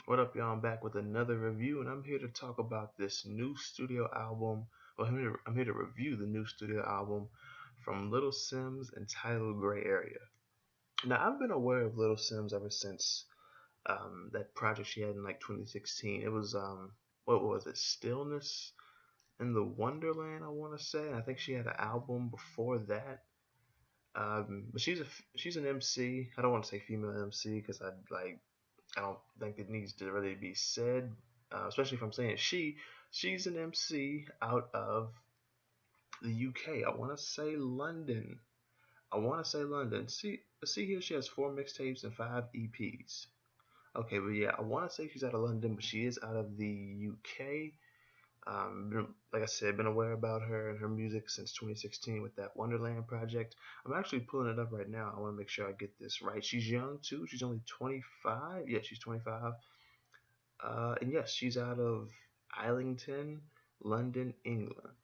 What up, y'all? I'm back with another review, and I'm here to talk about this new studio album. Well, I'm here to review the new studio album from Little Simz entitled Gray Area. Now, I've been aware of Little Simz ever since that project she had in like 2016. It was, what was it? Stillness in the Wonderland, I want to say. I think she had an album before that. But she's an MC. I don't want to say female MC because I don't think it needs to really be said, especially if I'm saying she. She's an MC out of the UK. I want to say London. I want to say London. See here, she has 4 mixtapes and 5 EPs. Okay, but yeah, I want to say she's out of London, but she is out of the UK. Like I said, been aware about her and her music since 2016 with that Wonderland project. I'm actually pulling it up right now. I want to make sure I get this right. She's young too. She's only 25. Yeah, she's 25. And yes, she's out of Islington, London, England.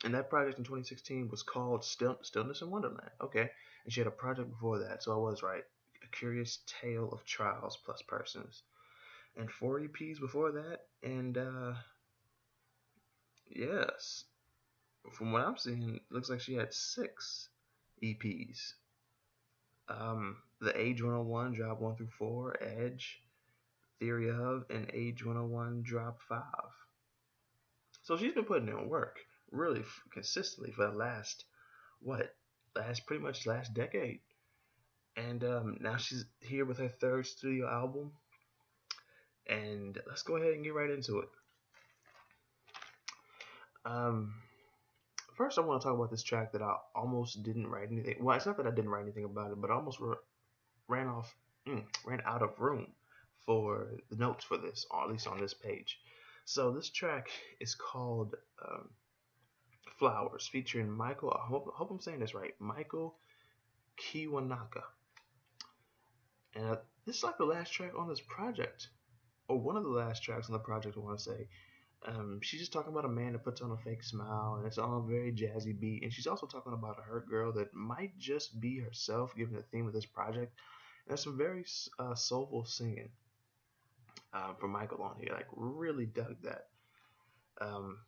And that project in 2016 was called Stillness in Wonderland. Okay. And she had a project before that, so I was right. A Curious Tale of Trials Plus Persons. And 4 EPs before that. And yes, from what I'm seeing, it looks like she had 6 EPs. The Age 101 Drop 1 through 4, Edge, Theory of, and Age 101 Drop 5. So she's been putting in work really consistently for the last what last pretty much last decade, and now she's here with her third studio album. And let's go ahead and get right into it. Um, First, I want to talk about this track that I almost didn't write anything. Well, it's not that I didn't write anything about it, but I almost ran off, ran out of room for the notes for this, or at least on this page. So this track is called Flowers, featuring Michael. I hope I'm saying this right. Michael Kiwanaka. And this is like the last track on this project, or one of the last tracks on the project, I want to say. She's just talking about a man that puts on a fake smile, and it's on a very jazzy beat. And she's also talking about a hurt girl that might just be herself, given the theme of this project. And there's some very soulful singing from Michael on here. Like, really dug that. Um,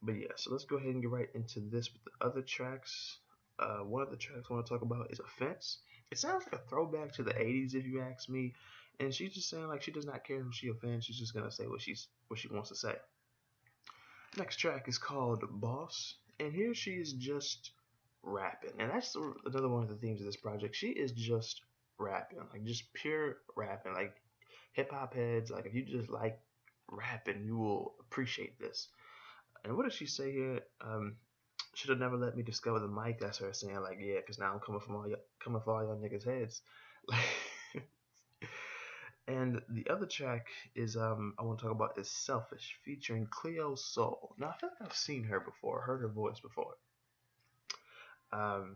but yeah, so let's go ahead and get right into this with the other tracks. One of the tracks I want to talk about is Offense. It sounds like a throwback to the 80s, if you ask me. And she's just saying like she does not care who she offends. She's just gonna say what she wants to say. Next track is called Boss, and here she is just rapping, and that's another one of the themes of this project. She is just rapping, like just pure rapping, like hip hop heads. Like if you just like rapping, you will appreciate this. And what does she say here? Should have never let me discover the mic. That's her saying like, yeah, because now I'm coming for all y'all niggas heads. And the other track is I want to talk about is Selfish, featuring Cleo Soul. Now I feel like I've seen her before, heard her voice before. Um,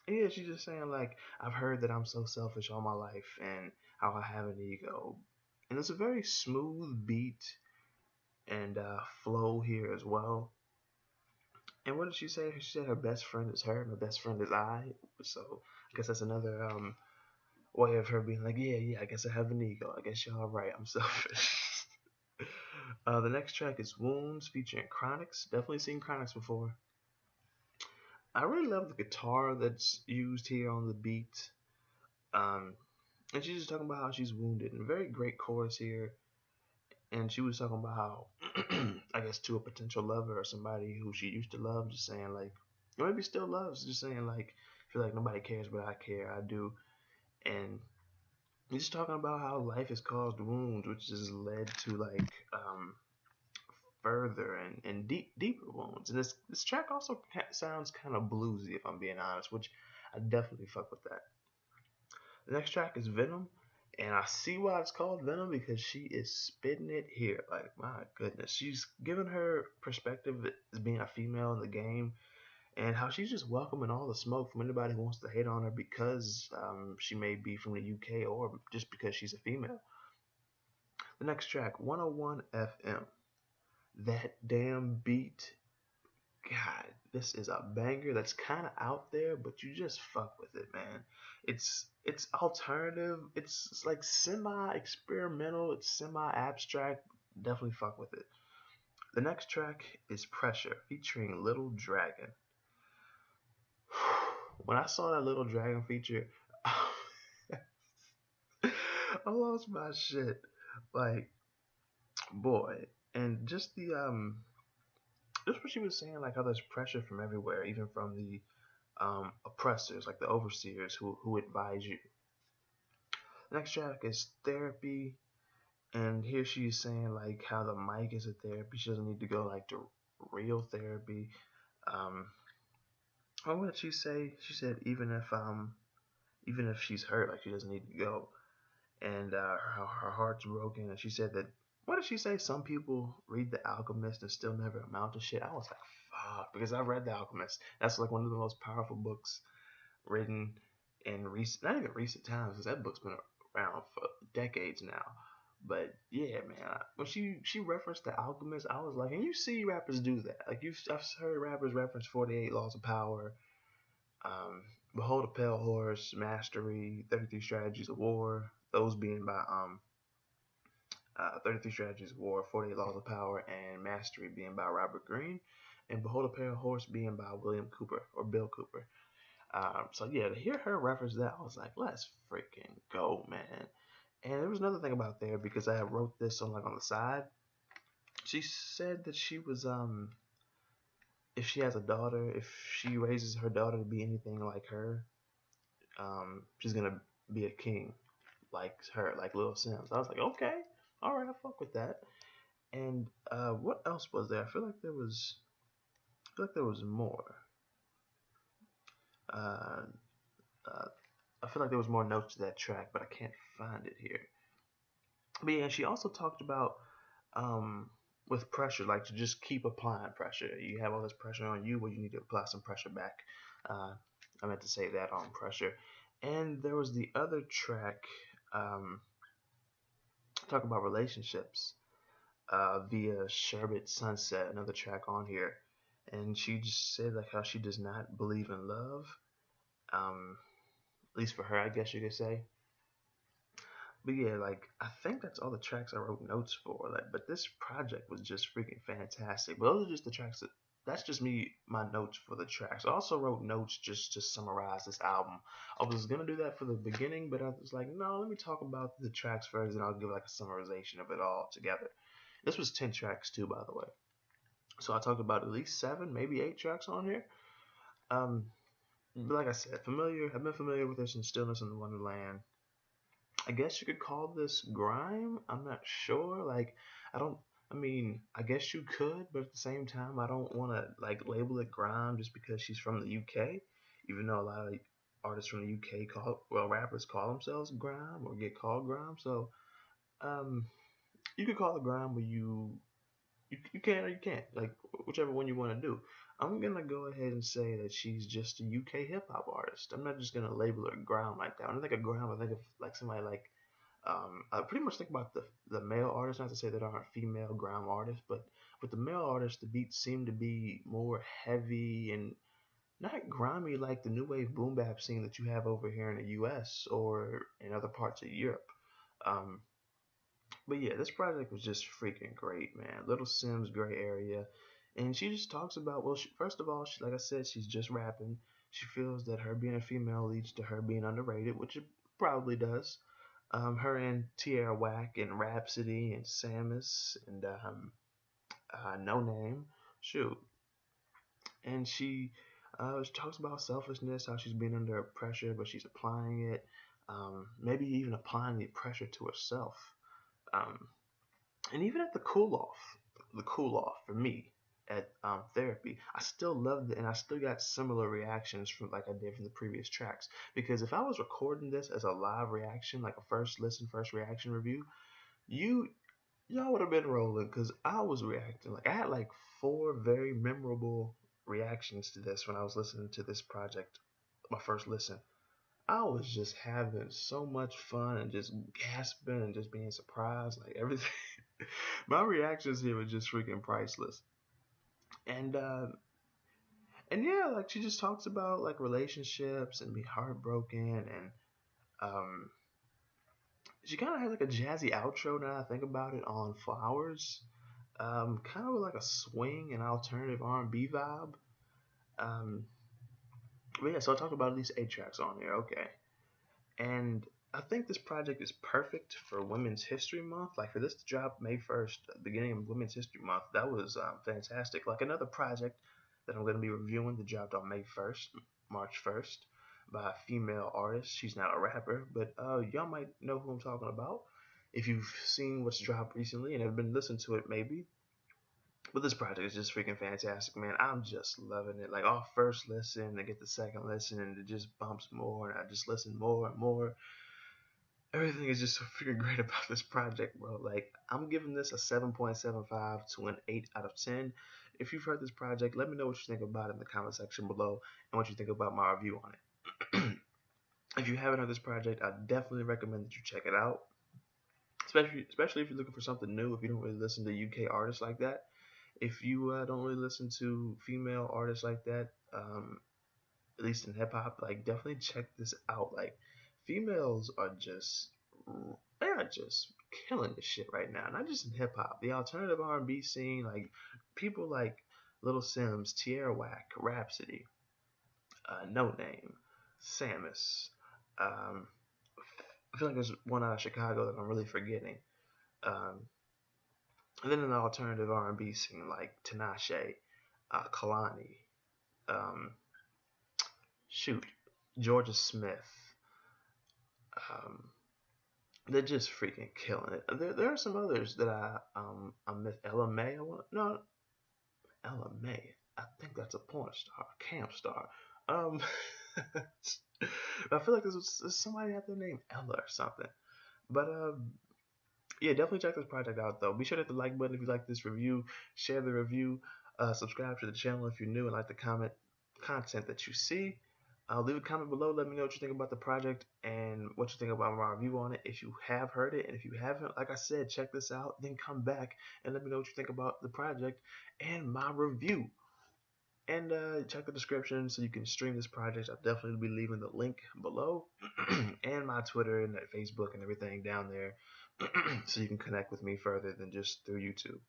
yeah, she's just saying like I've heard that I'm so selfish all my life and how I have an ego. And it's a very smooth beat and flow here as well. And what did she say? She said her best friend is her and her best friend is I. So I guess that's another way of her being like, yeah, yeah, I guess I have an ego. I guess y'all right. I'm selfish. The next track is Wounds featuring Chronics. Definitely seen Chronics before. I really love the guitar that's used here on the beat. Um, and she's just talking about how she's wounded. And very great chorus here. And she was talking about how, I guess, to a potential lover or somebody who she used to love, just saying like, or maybe still loves, just saying like, feel like nobody cares, but I care, I do. And he's talking about how life has caused wounds, which has led to like further and deeper wounds. And this track also sounds kind of bluesy, if I'm being honest, which I definitely fuck with that. The next track is Venom, and I see why it's called Venom because she is spitting it here. Like my goodness, she's giving her perspective as being a female in the game, and how she's just welcoming all the smoke from anybody who wants to hate on her because she may be from the UK or just because she's a female. The next track, 101 FM. That damn beat God, this is a banger that's kind of out there, but you just fuck with it, man. It's alternative. It's like semi experimental. It's semi abstract. Definitely fuck with it. The next track is Pressure featuring Little Dragon. When I saw that Little Dragon feature, I lost my shit. Like, boy, and just what she was saying, like how there's pressure from everywhere, even from the oppressors, like the overseers who advise you. The next track is Therapy, and here she's saying like how the mic is a therapy. She doesn't need to go like to real therapy. Um, what did she say? She said even if she's hurt, like she doesn't need to go, and her heart's broken. And she said that what did she say? Some people read The Alchemist and still never amount to shit. I was like, fuck, because I've read The Alchemist. That's like one of the most powerful books written in recent, not even recent times, because that book's been around for decades now. But yeah, man, when she referenced The Alchemist, I was like, and you see rappers do that. Like I've heard rappers reference 48 Laws of Power, um, Behold a Pale Horse, Mastery, 33 Strategies of War. Those being by 33 Strategies of War, 48 Laws of Power, and Mastery being by Robert Greene, and Behold a Pale Horse being by William Cooper or Bill Cooper. So yeah, to hear her reference that, I was like, let's freaking go, man. And there was another thing about there because I wrote this on like on the side. She said that she was if she has a daughter, if she raises her daughter to be anything like her, she's gonna be a king like her, like Lil Simz. I was like, okay, all right, I fuck with that. And what else was there? I feel like there was more. Uh, uh, I feel like there was more notes to that track, but I can't find it here. But yeah, she also talked about um, with pressure, like to just keep applying pressure. You have all this pressure on you, well, you need to apply some pressure back. Uh, I meant to say that on pressure. And there was the other track, um, talk about relationships via Sherbet Sunset, another track on here. And she just said like how she does not believe in love, at least for her, I guess you could say. But yeah, like I think that's all the tracks I wrote notes for. Like, but this project was just freaking fantastic. But those are just the tracks that's just me, my notes for the tracks. I also wrote notes just to summarize this album. I was gonna do that for the beginning, but I was like, no, let me talk about the tracks first, and I'll give like a summarization of it all together. This was 10 tracks too, by the way. So I talked about at least 7, maybe 8 tracks on here. Um, but like I said, familiar. I've been familiar with this in Stillness in the Wonderland. I guess you could call this grime. I'm not sure. Like, I don't. I mean, I guess you could, but at the same time, I don't want to like label it grime just because she's from the UK. Even though a lot of artists from the UK rappers call themselves grime or get called grime. So, um, you could call it grime, but you can or you can't. Like whichever one you want to do. I'm gonna go ahead and say that she's just a UK hip hop artist. I'm not just gonna label her grime like that. When I think of grime, I think of like somebody like I pretty much think about the male artists. Not to say there aren't female grime artists, but with the male artists, the beats seem to be more heavy and not grimy like the new wave boom bap scene that you have over here in the U.S. or in other parts of Europe. Um, but yeah, this project was just freaking great, man. Little Simz, Gray Area, and she just talks about well, first of all, like I said, she's just rapping. She feels that her being a female leads to her being underrated, which it probably does. Her and Tierra Whack and Rhapsody and Samus and No Name, shoot, and she talks about selfishness, how she's been under pressure, but she's applying it. Maybe even applying the pressure to herself. Um, and even at the cool off for me at therapy, I still loved it, and I still got similar reactions from like I did from the previous tracks. Because if I was recording this as a live reaction, like a first listen, first reaction review, you y'all would have been rolling because I was reacting. Like I had like 4 very memorable reactions to this when I was listening to this project, my first listen. I was just having so much fun and just gasping and just being surprised, like everything. My reactions here were just freaking priceless. And And yeah, like she just talks about like relationships and be heartbroken, and um, she kind of has like a jazzy outro now that I think about it on Flowers, kind of with like a swing and alternative R&B vibe. Um, but yeah, so I talked about at least 8 tracks on here. Okay, and I think this project is perfect for Women's History Month. Like for this to drop May 1st, beginning of Women's History Month, that was fantastic. Like another project that I'm going to be reviewing that dropped on May 1st, March 1st, by a female artist. She's not a rapper, but y'all might know who I'm talking about if you've seen what's dropped recently and have been listening to it, maybe. But this project is just freaking fantastic, man. I'm just loving it. Like off first listen, I get the second listen, and it just bumps more, and I just listen more and more. Everything is just so freaking great about this project, bro. Like, I'm giving this a 7.75 to an 8 out of 10. If you've heard this project, let me know what you think about it in the comment section below and what you think about my review on it. If you haven't heard this project, I definitely recommend that you check it out. Especially if you're looking for something new, if you don't really listen to UK artists like that. If you don't really listen to female artists like that, at least in hip hop, like definitely check this out. Like females are just they are just killing this shit right now. Not just in hip hop, the alternative R&B scene, like people like Little Simz, Tierra Whack, Rhapsody, No Name, Samus. Um, I feel like there's one out of Chicago that I'm really forgetting. Um, and then in the alternative R&B scene, like Tinashe, Kalani, um, shoot, Georgia Smith. Um, they're just freaking killing it. There are some others that I miss. Ella May. No, Ella May. I think that's a porn star, camp star. Um, I feel like there's somebody out there named Ella or something. But yeah, definitely check this project out though. Be sure to hit the like button if you like this review. Share the review. Subscribe to the channel if you're new and like the content that you see. Leave a comment below. Let me know what you think about the project and what you think about my review on it. If you have heard it, and if you haven't, like I said, check this out. Then come back and let me know what you think about the project and my review. And check the description so you can stream this project. I'll definitely be leaving the link below and my Twitter and Facebook and everything down there so you can connect with me further than just through YouTube.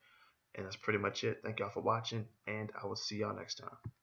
And that's pretty much it. Thank y'all for watching, and I will see y'all next time.